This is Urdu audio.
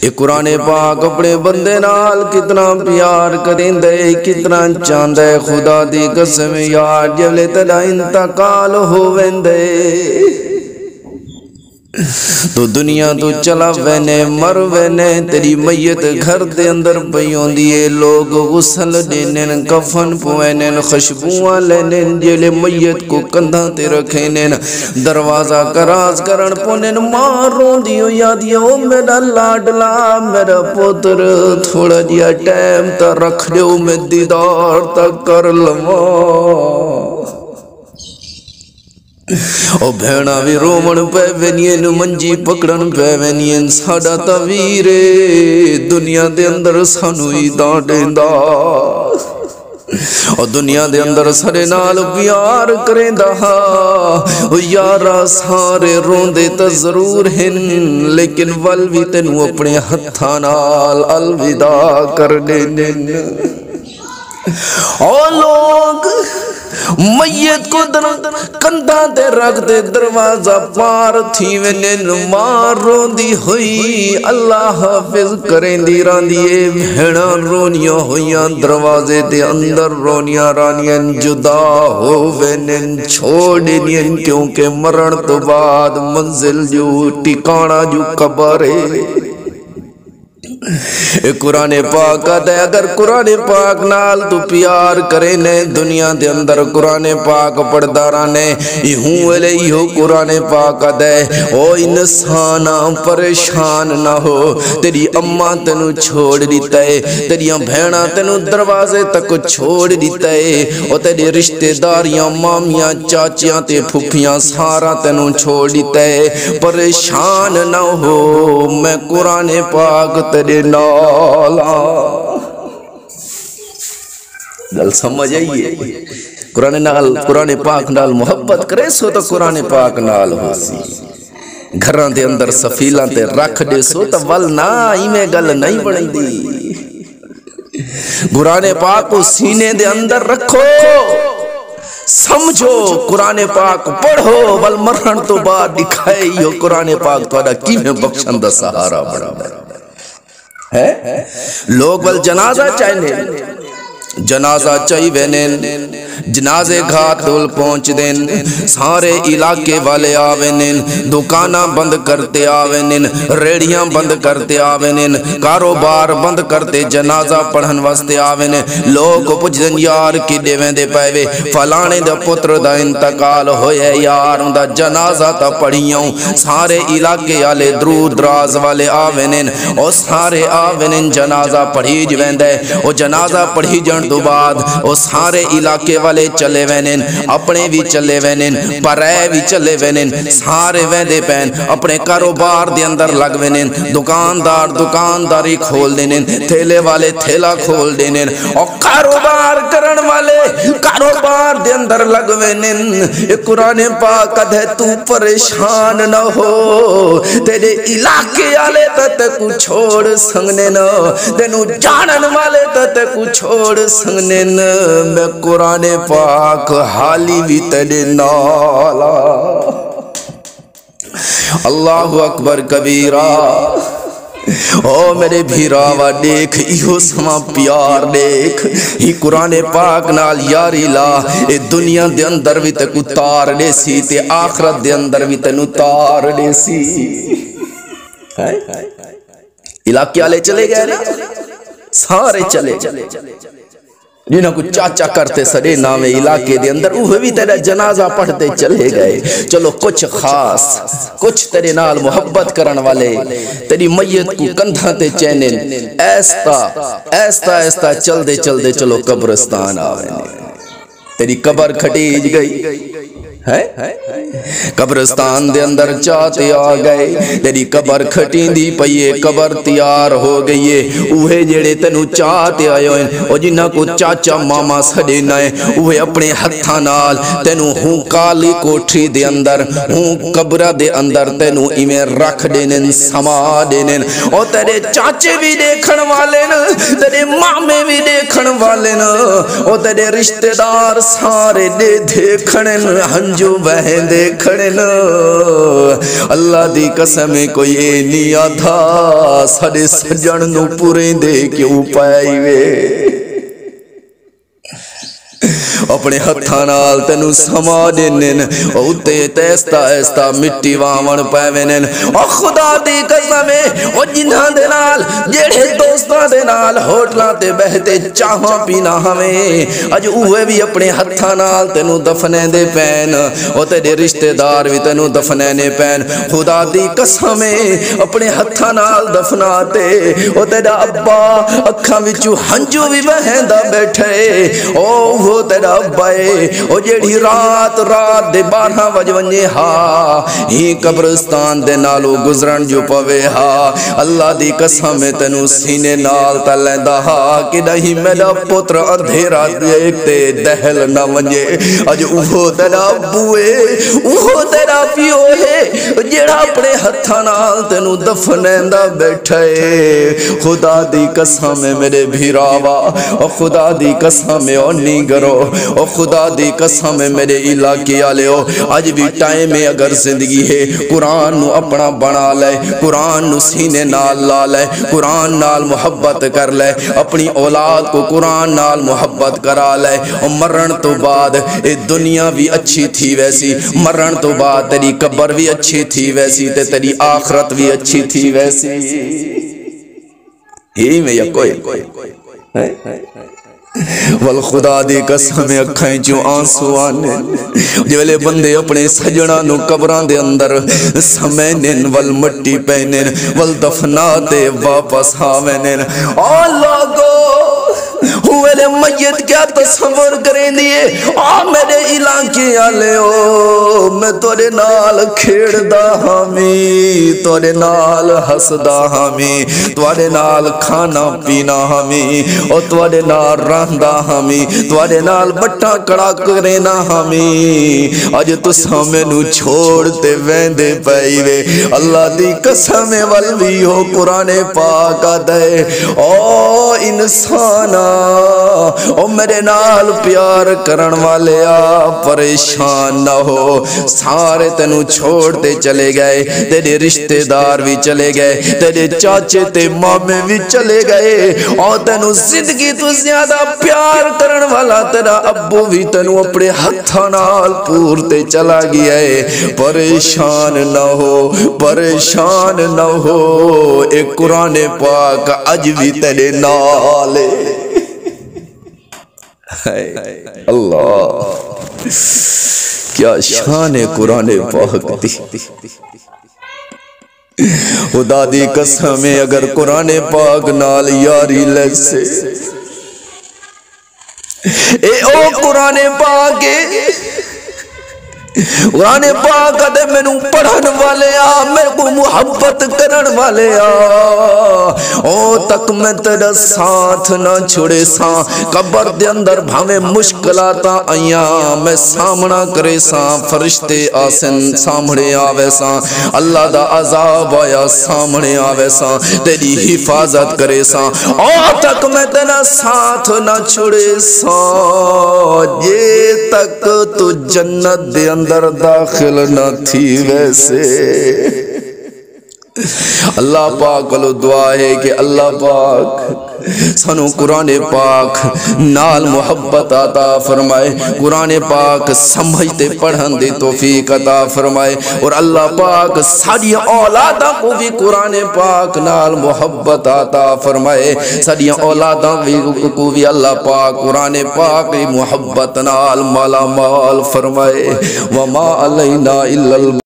اے قرآن پاک اپنے بندے نال کتنا پیار کریں دے، کتنا چاندے، خدا دی قسم یار جلے تیرا انتقال ہوویں دے تو دنیا تو چلا وینے مر وینے، تیری میت گھر دے اندر پیوں دیئے، لوگ غسل دینن، کفن پوینن، خشبوان لینن، جیلے میت کو کندھا تے رکھینن، دروازہ کراز کرن پونن، ماں رون دیو یادیو میرا لاڈلا میرا پتر تھوڑا جیا ٹیم تا رکھ دیو میں دیدار تا کر لواں۔ او بھیڑا بھی رومن پہ وینین، منجی پکڑن پہ وینین، ساڑا تویرے دنیا دے اندر سانوی داڑیں دا، او دنیا دے اندر سارے نال پیار کریں دا، او یارا سارے رون دے تا ضرور ہیں، لیکن والوی تنو اپنے ہتھا نال الوداع کر دینن۔ او لوگ میت کو کندھا تے رکھ دے، دروازہ پار تھی وینن، ماں روندی ہوئی اللہ حافظ کریں دی راندیے، بھیڑا رونیاں ہویاں دروازے دے اندر، رونیاں رانیاں جدا ہو وینن چھوڑنین، کیونکہ مرن تو بعد منزل جو ٹکانا جو قبر ہے۔ اے قرآن پاک دے، اگر قرآن پاک نال تو پیار کرنے، دنیا دے اندر قرآن پاک پڑھدارانے، یہوں علیہ قرآن پاک دے، او انسانا پریشان نہ ہو، تیری اماں تنو چھوڑ دیتا ہے، تیری بھیڑا تنو دروازے تک چھوڑ دیتا ہے، او تیری رشتہ داریاں مامیاں چاچیاں تے پھپھیاں سارا تنو چھوڑ دیتا ہے، پریشان نہ ہو، میں قرآن پاک تیرے نالا۔ گل سمجھ آئیے، قرآن پاک نال محبت کرے سو تو قرآن پاک نال ہو سی، گھران دے اندر سفیلاں تے رکھ دے سو تو ولنا ہی میں گل نہیں بڑھیں دی، قرآن پاک کو سینے دے اندر رکھو، سمجھو قرآن پاک پڑھو، ول مرن تو بعد دکھائے یہ قرآن پاک تو کی میں بخشن دا سہارا بڑھا ہے۔ لوگ ول جنازہ چاہنے، جنازہ چاہی وینن، جنازے گھات دول پہنچ دین، سارے علاقے والے آوینن، دکانہ بند کرتے آوینن، ریڑیاں بند کرتے آوینن، کاروبار بند کرتے جنازہ پڑھن واسطے آوینن، لوگ پوچھ دن یار کی دیویں دے پائے فلانے دا پتر دا انتقال ہوئے یار دا جنازہ تا پڑھیاں، سارے علاقے والے دور دراز والے آوینن، اور سارے آوینن جنازہ پڑھی جویں دے، اور جنازہ پڑھی جن تو بعد او سارے علاقے والے چلے وینن، اپنے بھی چلے وینن، پرائے بھی چلے وینن، سارے ویندے پین اپنے کاروبار دے اندر لگ وینن، دکاندار دکانداری کھول دینن، تھیلے والے تھیلا کھول دینن، اور کاروبار کرن والے کاروبار دے اندر لگ وینن۔ اے قرآن پاک دے تو پریشان نہ ہو، تیرے علاقے والے تے کو چھوڑ سنگنے نہ، تینو جانن والے تے کو چھوڑ سنگنے نہ، میں قرآن پاک حالی بھی تیرے نالا۔ اللہ اکبر کبیرہ، او میرے بھیراوا دیکھ، ایہو سما پیار دیکھ، ہی قرآن پاک نال یاری لا، اے دنیا دے اندر بھی تے کو تار دے سی، تے آخرت دے اندر بھی تے نو تار دے سی۔ علاقے والے چلے گئے نا، سارے چلے جنہوں کو چاچا کرتے سڑے نامے علاقے دے اندر، وہ بھی تیرا جنازہ پڑھتے چلے گئے۔ چلو کچھ خاص، کچھ تیرے نال محبت کرن والے، تیری میت کو کندھا تے چینن، ایستا چل دے چلو قبرستان آوے، تیری قبر کھٹیج گئی قبرستان دے اندر چاہتے آ گئے، تیری قبر کھٹیں دی پئیے، قبر تیار ہو گئیے، اوہے جڑے تنو چاہتے آئے ہوئے، او جنہ کو چاچا ماما سڑے نائے، اوہے اپنے ہتھا نال تنو ہوں کالی کوٹھی دے اندر، ہوں قبرہ دے اندر تنو ایمیں رکھ دینن، سما دینن، اور تیرے چاچے بھی دیکھن والے نا، تیرے مامے بھی دیکھن والے نا، اور تیرے رشتہ دار سارے دے دیکھن، ہنجو بہن دے کھڑے نا اللہ دی قسم کوئی اے نہیں آدھا ساڑے سجن نو پورے دے کیوں پائی وے اپنے ہتھاں نال تینوں سما دینن اوتے تیستا ایستا مٹی واون پاوینن او خدا دی قسم او جنہاں دے نال جڑے دوستاں دے نال ہوٹلاں تے بہتے چاہاں پینا ہمیں اج اوے بھی اپنے ہتھاں نال تینوں دفنے دے پین او تیرے رشتہ دار بھی تینوں دفنے نے پین خدا دی قسم اپنے ہتھاں نال دفناتے او تیرا ابا اکھاں وچوں ہنجو بھی بہندا بیٹھے او وہ تیرا ابائے او جیڑی رات دے 12 بج ونجے ہا ہی قبرستان دے نالو گزرن جو پوے ہا اللہ دی قسم تینوں سینے نال تلیندا ہا کہ نہیں میرا پتر اندھیرا دیکھتے دہل نہ ونجے اج اوہ تیرا ابوے اوہ تیرا پیو ہے جیڑا اپنے ہتھاں نال تینوں دفنیندا بیٹھے خدا دی قسم میرے بھیراوا او خدا دی قسم او نہیں کرو او خدا دی قسم میرے علاقے آلے ہو آج بھی ٹائم میں اگر زندگی ہے قرآن نو اپنا بنا لے قرآن نو سینے نال لا لے قرآن نال محبت کر لے اپنی اولاد کو قرآن نال محبت کرا لے اور مرن تو بعد اے دنیا بھی اچھی تھی ویسی مرن تو بعد تیری قبر بھی اچھی تھی ویسی تے تیری آخرت بھی اچھی تھی ویسی ہی میں یا کوئی والخدا دی قسم اکھائیں جو آنسو آنے جولے بندے اپنے سجنہ نو قبران دے اندر سمینن والمٹی پینن والدفناتے واپس آوینن اللہ کو ہوئے میت کیا تصور کریں دیئے میرے علاقے آلے ہو میں توڑے نال کھیڑ دا ہمیں توڑے نال ہس دا ہمیں توڑے نال کھانا پینا ہمیں اور توڑے نال راندہ ہمیں توڑے نال بٹا کڑا کرینا ہمیں آج تو سامنے نو چھوڑتے ویندے پائی وے اللہ دی قسم والوی ہو قرآن پاک دے او انسانا او میرے نال پیار کرن والے آ پریشان نہ ہو سارے تینوں چھوڑتے چلے گئے تیرے رشتہ دار بھی چلے گئے تیرے چاچے تے مامے بھی چلے گئے اور تینوں زندگی تو زیادہ پیار کرن والا تیرا ابو بھی تینوں اپنے ہتھاں نال پورتے چلا گیا ہے پریشان نہ ہو پریشان نہ ہو اے قرآن پاک اج بھی تیرے نال اللہ کیا شان قرآن پاک دی خدا دی قسم اگر قرآن پاک نال یاری لیسے اے او قرآن پاک قرآن پاک دے میں نو پڑھن والے آ میرے کو محبت کرن والے آ او تک میں تیرا ساتھ نہ چھوڑے سا قبر دے اندر بھامے مشکلاتا آیاں میں سامنا کرے سا فرشتے آسن سامنے آوے سا اللہ دا عذاب آیا سامنے آوے سا تیری حفاظت کرے سا او تک میں تیرا ساتھ نہ چھوڑے سا یہ تک تو جنت دے اندر داخل نہ تھی ویسے اللہ پاک کو دعا ہے کہ اللہ پاک سنو قرآن پاک نال محبت عطا فرمائے قرآن پاک سمجھتے پڑھن دے توفیق عطا فرمائے اور اللہ پاک ساری اولادہ کو بھی قرآن پاک نال محبت عطا فرمائے ساری اولادہ کو بھی اللہ پاک قرآن پاک محبت نال مالا مال فرمائے وما علینا الا